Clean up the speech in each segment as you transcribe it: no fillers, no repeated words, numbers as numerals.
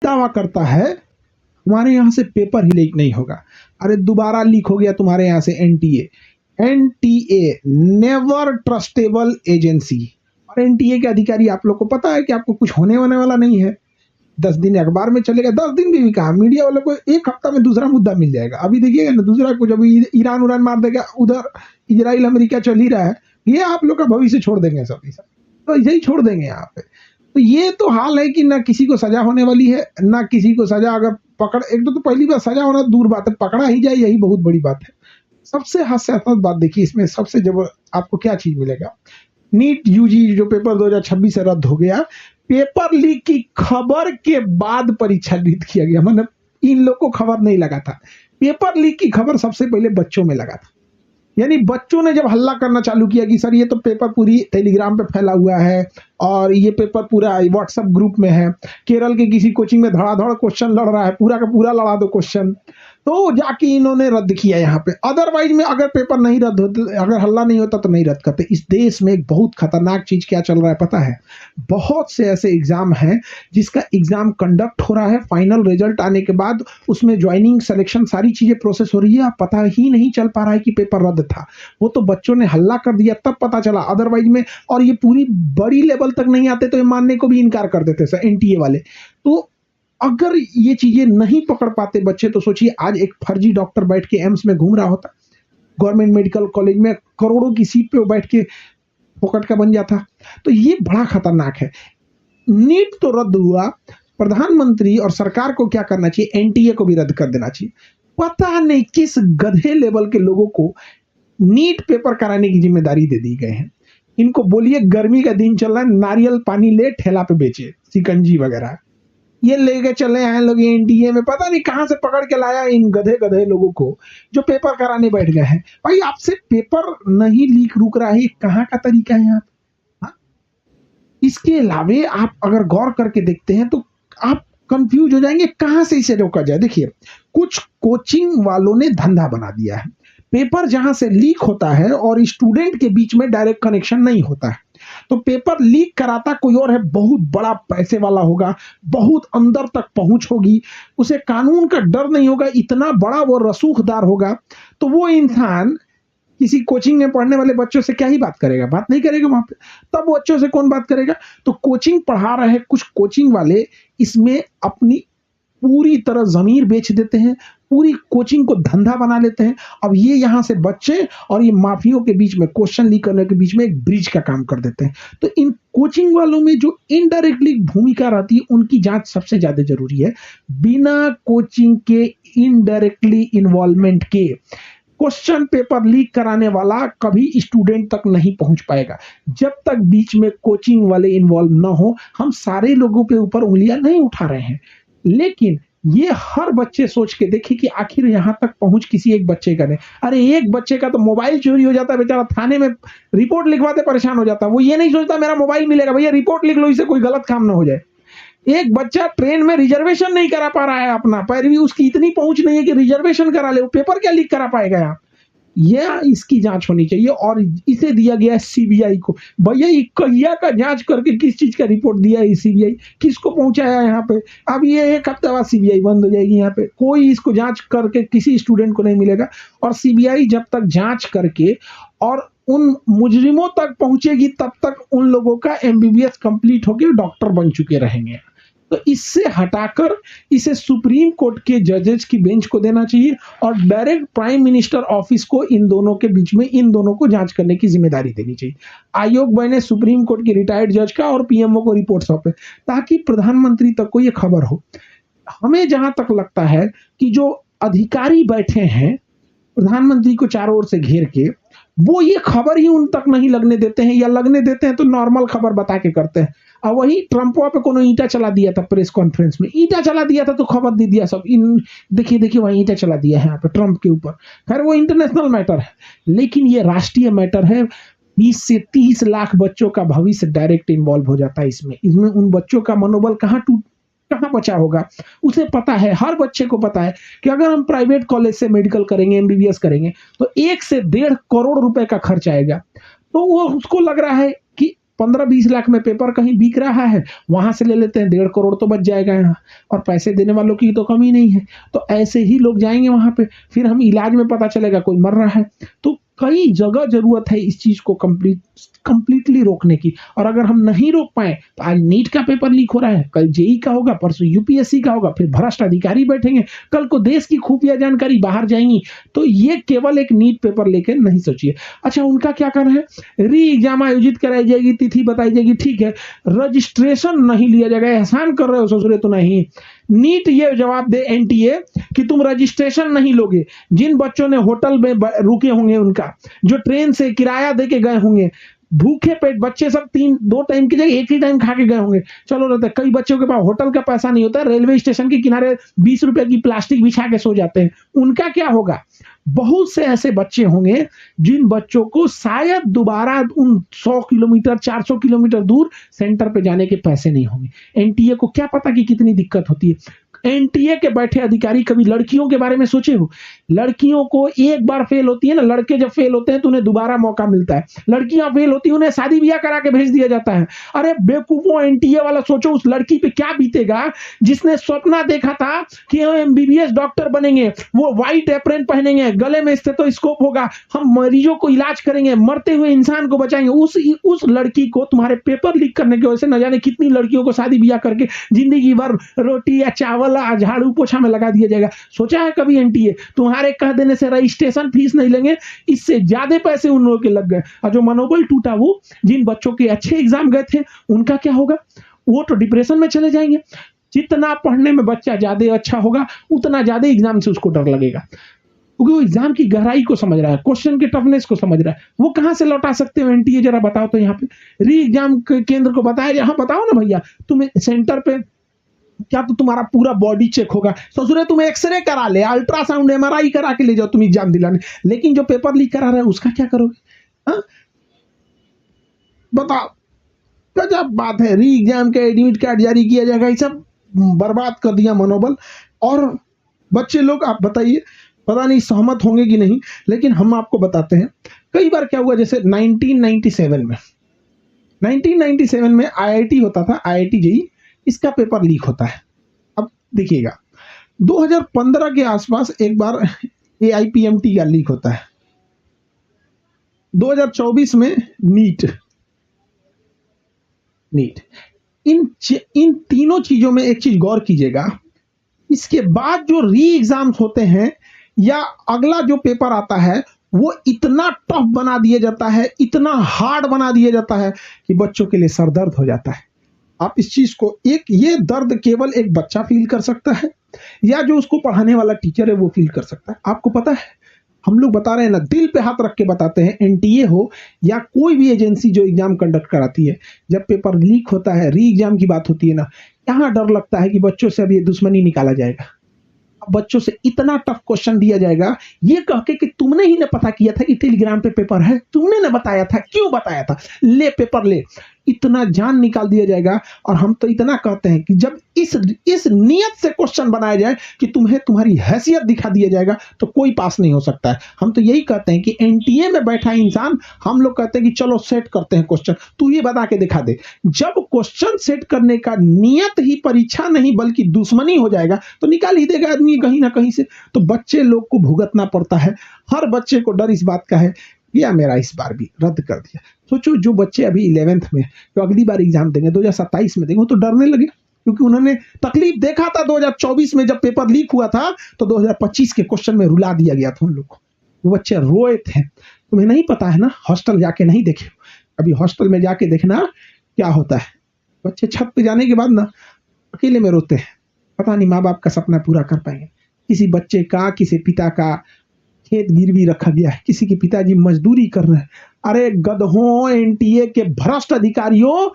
दावा करता है हमारे यहाँ से पेपर ही लीक नहीं होगा। अरे दोबारा लीक हो गया तुम्हारे यहाँ से NTA. NTA never trustable agency. और एनटीए के अधिकारी आप लोग को पता है कि आपको कुछ होने वाला नहीं है। 10 दिन अखबार में चलेगा, 10 दिन भी कहा, मीडिया वालों को एक हफ्ता में दूसरा मुद्दा मिल जाएगा। अभी देखिएगा ना, दूसरा को जब ईरान उरान मार देगा, उधर इजराइल अमेरिका चल ही रहा है, ये आप लोग का भविष्य छोड़ देंगे सब, तो यही छोड़ देंगे यहाँ पे। तो ये तो हाल है कि ना किसी को सजा होने वाली है, ना किसी को सजा, अगर पकड़, एक तो पहली बार सजा होना दूर बात है, पकड़ा ही जाए यही बहुत बड़ी बात है। सबसे हास्यास्पद बात देखिए इसमें, सबसे जब आपको क्या चीज मिलेगा, नीट यूजी जो पेपर 2026 से रद्द हो गया, पेपर लीक की खबर के बाद परीक्षा रद्द किया गया। मतलब इन लोग को खबर नहीं लगा था। पेपर लीक की खबर सबसे पहले बच्चों में लगा था। यानी बच्चों ने जब हल्ला करना चालू किया कि सर ये तो पेपर पूरी टेलीग्राम पे फैला हुआ है और ये पेपर पूरा व्हाट्सएप ग्रुप में है, केरल के किसी कोचिंग में धड़ाधड़ क्वेश्चन लड़ रहा है, पूरा का पूरा लड़ा दो क्वेश्चन, तो जाके इन्होंने रद्द किया यहाँ पे। अदरवाइज में अगर पेपर नहीं रद्द होते, अगर हल्ला नहीं होता तो नहीं रद्द करते। इस देश में एक बहुत खतरनाक चीज क्या चल रहा है पता है? बहुत से ऐसे एग्जाम हैं जिसका एग्जाम कंडक्ट हो रहा है, फाइनल रिजल्ट आने के बाद उसमें ज्वाइनिंग, सिलेक्शन, सारी चीजें प्रोसेस हो रही है, पता ही नहीं चल पा रहा है कि पेपर रद्द था। वो तो बच्चों ने हल्ला कर दिया तब पता चला, अदरवाइज में, और ये पूरी बड़ी लेवल तक नहीं आते तो ये मानने को भी इनकार कर देते सर एनटीए वाले। तो अगर ये चीजें नहीं पकड़ पाते बच्चे, तो सोचिए आज एक फर्जी डॉक्टर बैठ के एम्स में घूम रहा होता, गवर्नमेंट मेडिकल कॉलेज में करोड़ों की सीट पे बैठ के फोकट का बन जाता। तो ये बड़ा खतरनाक है। नीट तो रद्द हुआ, प्रधानमंत्री और सरकार को क्या करना चाहिए? एनटीए को भी रद्द कर देना चाहिए। पता नहीं किस गधे लेवल के लोगों को नीट पेपर कराने की जिम्मेदारी दे दी गई है। इनको बोलिए गर्मी का दिन चल रहा है, नारियल पानी ले ठेला पे बेचे, सिकंजी वगैरह ये लेके चले आए लोग एनटीए में। पता नहीं कहां से पकड़ के लाया इन गधे गधे लोगों को जो पेपर कराने बैठ गए हैं। भाई आपसे पेपर नहीं लीक रुक रहा है, कहां का तरीका है आप? हाँ? इसके अलावे आप अगर गौर करके देखते हैं तो आप कंफ्यूज हो जाएंगे कहां से इसे रोका जाए। देखिए कुछ कोचिंग वालों ने धंधा बना दिया है, पेपर जहां से लीक होता है और स्टूडेंट के बीच में डायरेक्ट कनेक्शन नहीं होता है, तो पेपर लीक कराता कोई और है, बहुत बड़ा पैसे वाला होगा, बहुत अंदर तक पहुंच होगी, उसे कानून का डर नहीं होगा, इतना बड़ा वो रसूखदार होगा, तो वो इंसान किसी कोचिंग में पढ़ने वाले बच्चों से क्या ही बात करेगा? बात नहीं करेगा वहां पे। तब बच्चों से कौन बात करेगा? तो कोचिंग पढ़ा रहे कुछ कोचिंग वाले इसमें अपनी पूरी तरह जमीर बेच देते हैं, पूरी कोचिंग को धंधा बना लेते हैं। अब ये यहां से बच्चे और ये माफियों के बीच में, क्वेश्चन लीक करने के बीच में एक ब्रिज का काम कर देते हैं। तो इन कोचिंग वालों में जो इनडायरेक्टली भूमिका रहती है उनकी जांच सबसे ज्यादा जरूरी है। बिना कोचिंग के इनडायरेक्टली इन्वॉल्वमेंट के क्वेश्चन पेपर लीक कराने वाला कभी स्टूडेंट तक नहीं पहुंच पाएगा। जब तक बीच में कोचिंग वाले इन्वॉल्व ना हो, हम सारे लोगों के ऊपर उंगलियां नहीं उठा रहे हैं, लेकिन ये हर बच्चे सोच के देखिए कि आखिर यहां तक पहुंच किसी एक बच्चे का नहीं। अरे एक बच्चे का तो मोबाइल चोरी हो जाता है, बेचारा थाने में रिपोर्ट लिखवाते परेशान हो जाता है। वो ये नहीं सोचता मेरा मोबाइल मिलेगा, भैया रिपोर्ट लिख लो, इससे कोई गलत काम ना हो जाए। एक बच्चा ट्रेन में रिजर्वेशन नहीं करा पा रहा है अपना, पर भी उसकी इतनी पहुंच नहीं है कि रिजर्वेशन करा ले, वो पेपर क्या लीक करा पाएगा यहाँ? यह इसकी जांच होनी चाहिए और इसे दिया गया है सीबीआई को। भैया ये कहिया का जांच करके किस चीज का रिपोर्ट दिया है सीबीआई, किसको पहुंचाया है यहाँ पे? अब ये एक हफ्ते बाद सीबीआई बंद हो जाएगी, यहाँ पे कोई इसको जांच करके किसी स्टूडेंट को नहीं मिलेगा। और सीबीआई जब तक जांच करके और उन मुजरिमों तक पहुंचेगी तब तक उन लोगों का एमबीबीएस कंप्लीट होकर डॉक्टर बन चुके रहेंगे। तो इससे हटाकर इसे सुप्रीम कोर्ट के जजेस की बेंच को देना चाहिए और डायरेक्ट प्राइम मिनिस्टर ऑफिस को इन दोनों के बीच में इन दोनों को जांच करने की जिम्मेदारी देनी चाहिए। आयोग बने सुप्रीम कोर्ट के रिटायर्ड जज का और पीएमओ को रिपोर्ट सौंपे ताकि प्रधानमंत्री तक को यह खबर हो। हमें जहां तक लगता है कि जो अधिकारी बैठे हैं प्रधानमंत्री को चारों ओर से घेर के, वो ये खबर ही उन तक नहीं लगने देते हैं, या लगने देते हैं तो नॉर्मल खबर बता के करते हैं। और वही ट्रंपवा पे कोनो ईंटा चला दिया था प्रेस कॉन्फ्रेंस में, ईंटा चला दिया था तो खबर दे दिया सब, इन देखिए देखिए वही ईंटा चला दिया है यहाँ पे ट्रंप के ऊपर। खैर वो इंटरनेशनल मैटर है, लेकिन ये राष्ट्रीय मैटर है। 20 से 30 लाख बच्चों का भविष्य डायरेक्ट इन्वॉल्व हो जाता है इसमें उन बच्चों का मनोबल कहाँ बचा होगा? उसे पता है, हर बच्चे को पता है कि अगर हम प्राइवेट कॉलेज से मेडिकल करेंगे, एमबीबीएस करेंगे, तो 1 से 1.5 करोड़ रुपए का खर्च आएगा। तो वो उसको लग रहा है कि 15-20 लाख में पेपर कहीं बिक रहा है, वहां से ले लेते हैं, 1.5 करोड़ तो बच जाएगा यहाँ, और पैसे देने वालों की तो कमी नहीं है। तो ऐसे ही लोग जाएंगे वहां पे, फिर हम इलाज में पता चलेगा कोई मर रहा है। तो कई जगह जरूरत है इस चीज को कंप्लीटली रोकने की। और अगर हम नहीं रोक पाए तो आज नीट का पेपर लीक हो रहा है, कल जेई का होगा, परसों यूपीएससी का होगा, फिर भ्रष्ट अधिकारी बैठेंगे, कल को देश की खुफिया जानकारी बाहर जाएंगी। तो ये केवल एक नीट पेपर लेकर नहीं सोचिए। अच्छा, उनका क्या कर रहे हैं, री एग्जाम आयोजित कराई जाएगी, तिथि बताई जाएगी, ठीक है, रजिस्ट्रेशन नहीं लिया जाएगा। एहसान कर रहे हो ससुरे तो नहीं। नीट ये जवाब दे एनटीए कि तुम रजिस्ट्रेशन नहीं लोगे, जिन बच्चों ने होटल में रुके होंगे, उनका जो ट्रेन से किराया दे के गए होंगे, भूखे पेट बच्चे सब 2 टाइम की जगह एक ही टाइम खा के गए होंगे, चलो रहते, कई बच्चों के पास होटल का पैसा नहीं होता, रेलवे स्टेशन के किनारे 20 रुपए की प्लास्टिक बिछा के सो जाते हैं, उनका क्या होगा। बहुत से ऐसे बच्चे होंगे जिन बच्चों को शायद दोबारा उन 100 किलोमीटर 400 किलोमीटर दूर सेंटर पे जाने के पैसे नहीं होंगे। एनटीए को क्या पता कि कितनी दिक्कत होती है। एनटीए के बैठे अधिकारी कभी लड़कियों के बारे में सोचे हो? लड़कियों को एक बार फेल होती है ना, लड़के जब फेल होते हैं तो उन्हें दोबारा मौका मिलता है, लड़कियां फेल होती है उन्हें शादी ब्याह करा के भेज दिया जाता है। अरे बेवकूफों, एनटीए वाला सोचो उस लड़की पे क्या बीतेगा जिसने सपना देखा था कि हम एमबीबीएस डॉक्टर बनेंगे, वो व्हाइट एप्रन पहनेंगे, गले में स्टेथोस्कोप होगा, हम मरीजों को इलाज करेंगे, मरते हुए इंसान को बचाएंगे। उस लड़की को तुम्हारे पेपर लीक करने की वजह से न जाने कितनी लड़कियों को शादी ब्याह करके जिंदगी भर रोटी या चावल झाड़ू पोछा में लगा दिया जाएगा। सोचा है कभी एनटीए तुम्हारे कह देने से रजिस्ट्रेशन फीस नहीं लेंगे, इससे ज्यादा पैसे उन लोगों के लग गए, और जो मनोबल टूटा, वो जिन बच्चों के अच्छे एग्जाम गए थे उनका क्या होगा, वो तो डिप्रेशन में चले जाएंगे। जितना पढ़ने में बच्चा ज्यादा अच्छा होगा उतना ज्यादा एग्जाम से उसको डर लगेगा, क्योंकि वो एग्जाम की गहराई को समझ रहा है, क्वेश्चन के टफनेस को समझ रहा है। वो कहां से लौटा सकते हो एनटीए, जरा बताओ तो। यहाँ पे री एग्जाम केंद्र को बताया, हाँ बताओ ना भैया, तुम्हें सेंटर पे क्या तो तुम्हारा पूरा बॉडी चेक होगा, ससुरे तुम एक्सरे करा ले, अल्ट्रासाउंड एमआरआई करा के ले जाओ तुम एग्जाम दिलाने, लेकिन जो पेपर लीक करा रहा है उसका क्या करोगे? हाँ बताओ, गजब बात है। री एग्जाम का एडमिट कार्ड जारी किया जाएगा, ये सब बर्बाद कर दिया मनोबल। और बच्चे लोग, आप बताइए, पता नहीं सहमत होंगे कि नहीं, लेकिन हम आपको बताते हैं कई बार क्या हुआ। जैसे 1997 में आईआईटी होता था, आईआईटी जेईई, इसका पेपर लीक होता है। अब देखिएगा 2015 के आसपास एक बार एआईपीएमटी का लीक होता है, 2024 में नीट। इन तीनों चीजों में एक चीज गौर कीजिएगा, इसके बाद जो री एग्जाम्स होते हैं या अगला जो पेपर आता है वो इतना टफ बना दिया जाता है, इतना हार्ड बना दिया जाता है कि बच्चों के लिए सरदर्द हो जाता है। आप इस चीज को, ये दर्द केवल एक बच्चा फील कर सकता है या जो उसको पढ़ाने वाला टीचर है वो फील कर सकता है। आपको पता है, हम लोग बता रहे हैं ना, दिल पे हाथ रख के बताते हैं, एनटीए हो या कोई भी एजेंसी जो एग्जाम कंडक्ट कराती है, जब पेपर लीक होता है, री एग्जाम की बात होती है ना, यहाँ डर लगता है कि बच्चों से अब ये दुश्मनी निकाला जाएगा, बच्चों से इतना टफ क्वेश्चन दिया जाएगा ये कह के कि तुमने ही ना पता किया था कि टेलीग्राम पे पेपर है, तुमने ना बताया था, क्यों बताया था, ले पेपर ले, इतना जान निकाल दिया जाएगा। और हम तो इतना कहते हैं कि जब इस नियत से क्वेश्चन बनाया जाए कि तुम्हें तुम्हारी हैसियत दिखा दिया जाएगा तो कोई पास नहीं हो सकता है। हम तो यही कहते हैं कि एनटीए में बैठा इंसान, हम लोग कहते हैं कि चलो सेट करते हैं क्वेश्चन, तू ये बता के दिखा दे। जब क्वेश्चन सेट करने का नियत ही परीक्षा नहीं बल्कि दुश्मनी हो जाएगा तो निकाल ही देगा आदमी कहीं ना कहीं से। तो बच्चे लोग को भुगतना पड़ता है, हर बच्चे को डर इस बात का है, या मेरा इस बार भी रद्द कर दिया। सोचो जो बच्चे अभी 11th में, जो अगली बार एग्जाम देंगे 2027 में देंगे, वो तो डरने लगे, क्योंकि उन्होंने तकलीफ देखा था 2024 में जब पेपर लीक हुआ था, तो 2025 के क्वेश्चन में रुला दिया गया था उन लोग को। वो बच्चे रोए थे। तुम्हें नहीं पता है ना, हॉस्टल जाके नहीं देखे, अभी हॉस्टल में जाके देखना क्या होता है। बच्चे छत पे जाने के बाद ना अकेले में रोते हैं, पता नहीं माँ बाप का सपना पूरा कर पाएंगे। किसी बच्चे का, किसी पिता का खेत गिरवी रखा गया है, किसी के पिताजी मजदूरी कर रहे हैं। अरे गधों, एनटीए के भ्रष्ट अधिकारियों,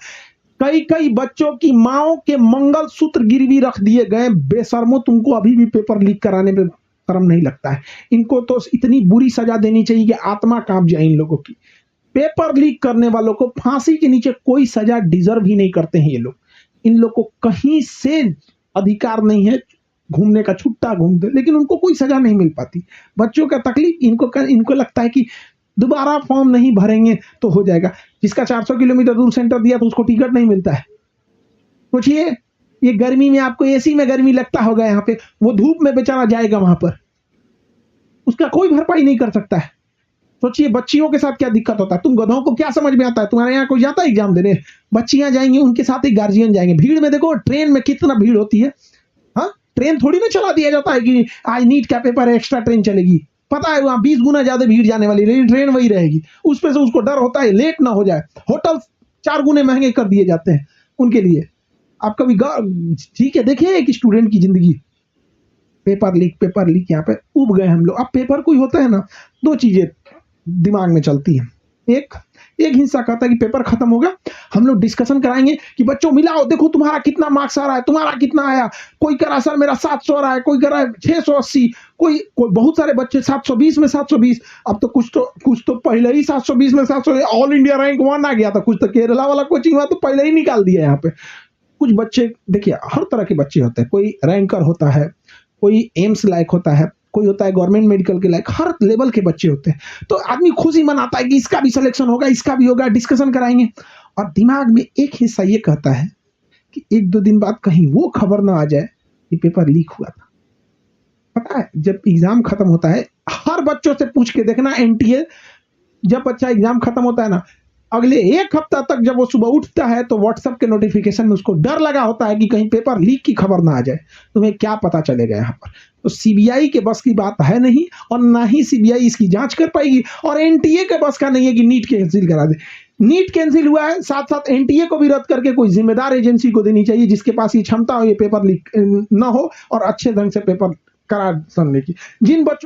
कई बच्चों की माओ के मंगलसूत्र गिरवी रख दिए गए। बेशर्मो, तुमको अभी भी पेपर लीक कराने में शर्म नहीं लगता है? इनको तो इतनी बुरी सजा देनी चाहिए कि आत्मा कांप जाए इन लोगों की। पेपर लीक करने वालों को फांसी के नीचे कोई सजा डिजर्व ही नहीं करते हैं ये लोग। इन लोग को कहीं से अधिकार नहीं है घूमने का, छुट्टा घूमते, लेकिन उनको कोई सजा नहीं मिल पाती। बच्चों का तकलीफ, इनको लगता है कि दोबारा फॉर्म नहीं भरेंगे तो हो जाएगा। जिसका 400 किलोमीटर दूर सेंटर दिया तो उसको टिकट नहीं मिलता है। सोचिए, ये गर्मी में आपको एसी में गर्मी लगता होगा यहाँ पे, वो धूप में बेचारा जाएगा वहां पर, उसका कोई भरपाई नहीं कर सकता है। सोचिए बच्चियों के साथ क्या दिक्कत होता है। तुम गधों को क्या समझ में आता है, तुम्हारे यहाँ कोई जाता है एग्जाम देने? बच्चियां जाएंगी, उनके साथ ही गार्जियन जाएंगे। भीड़ में देखो, ट्रेन में कितना भीड़ होती है। हाँ, ट्रेन थोड़ी ना चला दिया जाता है कि आज नीट का पेपर है, एक्स्ट्रा ट्रेन चलेगी। पता है वहां 20 गुना ज्यादा भीड़ जाने वाली, लेकिन ट्रेन वही रहेगी। उस पे से उसको डर होता है लेट ना हो जाए। होटल 4 गुने महंगे कर दिए जाते हैं उनके लिए। आप कभी ठीक है, देखिए एक स्टूडेंट की जिंदगी, पेपर लीक यहाँ पे उब गए हम लोग। अब पेपर कोई होता है ना, दो चीजें दिमाग में चलती हैं। एक हिस्सा कहता है कि पेपर खत्म हो गया, हम लोग डिस्कशन कराएंगे कि बच्चों मिलाओ, देखो तुम्हारा कितना मार्क्स आ रहा है, तुम्हारा कितना आया। कोई कह रहा सर मेरा 700 आ रहा है, कोई कह रहा है 680, कोई बहुत सारे बच्चे 720 में 720। अब तो कुछ तो पहले ही 720 में 700 ऑल इंडिया रैंक 1 आ गया था। कुछ तो केरला वाला कोचिंग हुआ तो पहले ही निकाल दिया यहाँ पे। कुछ बच्चे, देखिए हर तरह के बच्चे होते हैं, कोई रैंकर होता है, कोई एम्स लायक होता है, कोई होता है गवर्नमेंट मेडिकल के लायक, हर लेवल के बच्चे होते हैं। तो आदमी खुशी मनाता है कि इसका भी सिलेक्शन होगा, इसका भी होगा, डिस्कशन कराएंगे। और दिमाग में एक हिस्सा ये कहता है कि 1-2 दिन बाद कहीं वो खबर ना आ जाए कि पेपर लीक हुआ था। पता है, जब एग्जाम खत्म होता है, हर बच्चों से पूछ के देखना, एनटीए जब बच्चा एग्जाम खत्म होता है ना, अगले 1 हफ्ता तक जब वो सुबह उठता है तो व्हाट्सएप के नोटिफिकेशन में उसको डर लगा होता है कि कहीं पेपर लीक की खबर ना आ जाए। तुम्हें क्या पता चलेगा यहाँ पर? तो सीबीआई के बस की बात है नहीं, और ना ही सीबीआई इसकी जांच कर पाएगी, और एनटीए के बस का नहीं है कि नीट कैंसिल करा दे। नीट कैंसिल हुआ है, साथ साथ एनटीए को भी रद्द करके कोई जिम्मेदार एजेंसी को देनी चाहिए, जिसके पास ये क्षमता हो ये पेपर लीक ना हो और अच्छे ढंग से पेपर करा सुनने की। जिन बच्चों